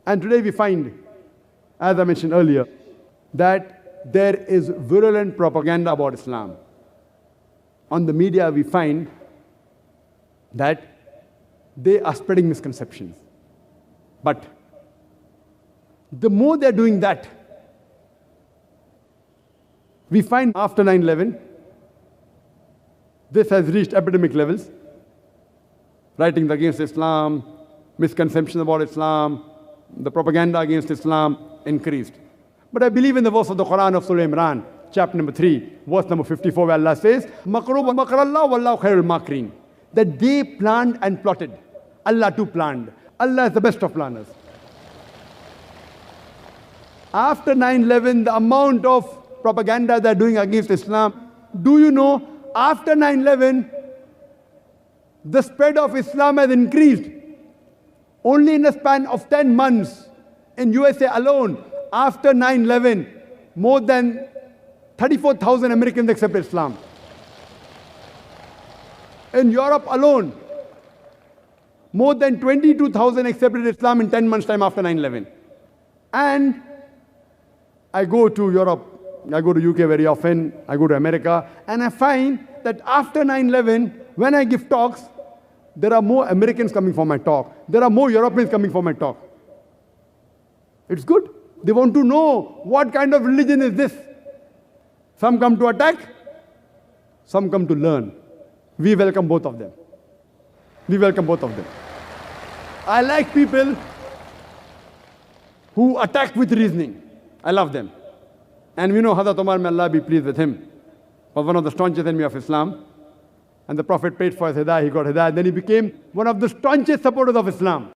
And today we find, as I mentioned earlier, that there is virulent propaganda about Islam. On the media we find that they are spreading misconceptions. But the more they're doing that, we find after 9/11, this has reached epidemic levels. Writings against Islam, misconceptions about Islam, the propaganda against Islam increased. But I believe in the verse of the Quran of Surah Imran, chapter number 3, verse number 54, where Allah says, "Makaru makarallah wallahu khairul makirin," that they planned and plotted. Allah too planned. Allah is the best of planners. After 9/11, the amount of propaganda they're doing against Islam, do you know, after 9/11, the spread of Islam has increased. Only in a span of 10 months, in USA alone, after 9/11, more than 34,000 Americans accepted Islam. In Europe alone, more than 22,000 accepted Islam in 10 months' time after 9/11. And I go to Europe, I go to UK very often, I go to America, and I find that after 9/11, when I give talks, there are more Americans coming for my talk. There are more Europeans coming for my talk. It's good. They want to know what kind of religion is this. Some come to attack, some come to learn. We welcome both of them. We welcome both of them. I like people who attack with reasoning. I love them. And we know Hazrat Umar, may Allah be pleased with him, was one of the staunchest enemies of Islam. And the Prophet paid for his hidayah, he got hidayah. Then he became one of the staunchest supporters of Islam.